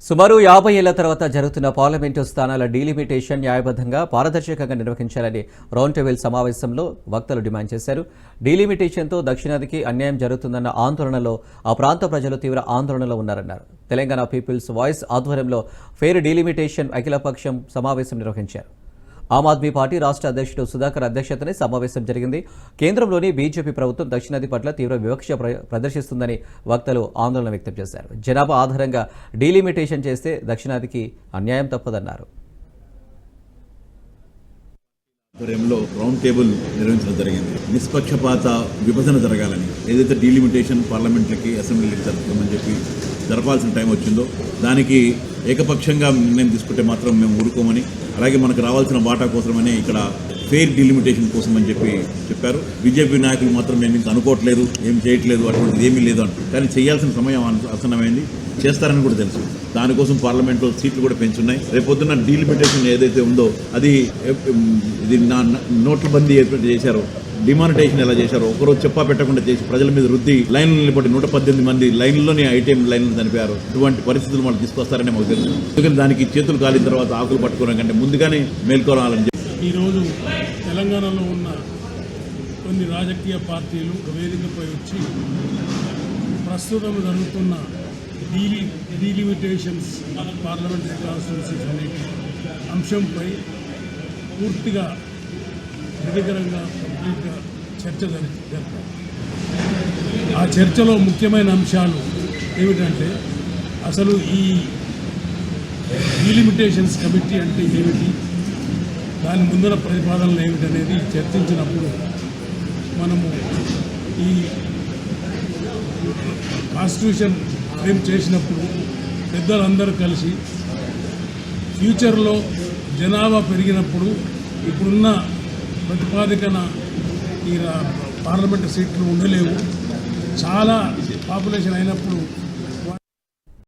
సుమారు 50 ఏళ్ల తర్వాత జరుగుతున్న పార్లమెంటు స్థానాల డీలిమిటేషన్ న్యాయబద్ధంగా పారదర్శకంగా నిర్వహించాలని రౌండ్ టేబుల్ సమావేశంలో వక్తలు డిమాండ్ చేశారు. డీలిమిటేషన్తో దక్షిణాదికి అన్యాయం జరుగుతుందన్న ఆందోళనలో ఆ ప్రాంత ప్రజలు తీవ్ర ఆందోళనలో ఉన్నారన్నారు. తెలంగాణ పీపుల్స్ వాయిస్ ఆధ్వర్యంలో ఫెయిర్ డీలిమిటేషన్ అఖిలపక్షం సమావేశం నిర్వహించారు. ఆమ్ ఆద్మీ పార్టీ రాష్ట్ర అధ్యక్షుడు సుధాకర్ అధ్యక్షతనే సమావేశం జరిగింది. కేంద్రంలోని బీజేపీ ప్రభుత్వం దక్షిణాది పట్ల తీవ్ర వివక్ష ప్రదర్శిస్తుందని వక్తలు ఆందోళన వ్యక్తం చేశారు. జనాభా ఆధారంగా డీలిమిటేషన్ చేస్తే దక్షిణాదికి అన్యాయం తప్పదన్నారు. ఆధ్వర్యంలో రౌండ్ టేబుల్ నిర్వహించడం జరిగింది. నిష్పక్షపాత విభజన జరగాలని, ఏదైతే డీలిమిటేషన్ పార్లమెంట్లకి అసెంబ్లీలకి జరుపుతామని చెప్పి జరపాల్సిన టైం వచ్చిందో దానికి ఏకపక్షంగా నిర్ణయం తీసుకుంటే మాత్రం మేము ఊరుకోమని, అలాగే మనకు రావాల్సిన వాటా కోసమని ఇక్కడ ఫెయిర్ డీలిమిటేషన్ కోసం అని చెప్పారు. బీజేపీ నాయకులు మాత్రం మేము ఇంకా అనుకోవట్లేదు, ఏం చేయట్లేదు, అటువంటిది ఏమీ లేదు అంటారు. కానీ చేయాల్సిన సమయం ఆసన్నమైంది, చేస్తారని కూడా తెలుసు. దానికోసం పార్లమెంట్లో సీట్లు కూడా పెంచున్నాయి. రేపొద్దున్న డీలిమిటేషన్ ఏదైతే ఉందో అది ఇది నోట్ల బందీ ఏర్పాటు చేశారో, డిమానిటైజేషన్ ఎలా చేశారో ఒకరోజు చెప్పా పెట్టకుండా చేసి ప్రజల మీద రుద్ది లైన్లు నిలబడి 118 మంది లైన్లోనే ఐటీఎం లైన్లు చనిపోయారు. ఇటువంటి పరిస్థితులు వాళ్ళు తీసుకొస్తారని మాకు తెలుసు. ఎందుకంటే దానికి చేతులు కాలిన తర్వాత ఆకులు పట్టుకోవడం కంటే ముందుగానే మేల్కోవాలని చెప్పి ఈరోజు తెలంగాణలో ఉన్న కొన్ని రాజకీయ పార్టీలు వేదికపై వచ్చి ప్రస్తుతం జరుగుతున్న డీలిమిటేషన్స్ పార్లమెంటరీ కాన్స్టిట్యున్సీస్ అనే అంశంపై పూర్తిగా విధికరంగా కంప్లీట్గా చర్చ జరిపారు. ఆ చర్చలో ముఖ్యమైన అంశాలు ఏమిటంటే అసలు ఈ డీలిమిటేషన్స్ కమిటీ అంటే ఏమిటి, దాని ముందర ప్రతిపాదనలు ఏమిటనేది చర్చించినప్పుడు మనము ఈ కాన్స్టిట్యూషన్ ఫ్రేమ్ చేసినప్పుడు పెద్దలందరూ కలిసి ఫ్యూచర్లో జనాభా పెరిగినప్పుడు ఇప్పుడున్న ప్రతిపాదికన ఈ పార్లమెంటు సీట్లు ఉండలేవు, చాలా పాపులేషన్ అయినప్పుడు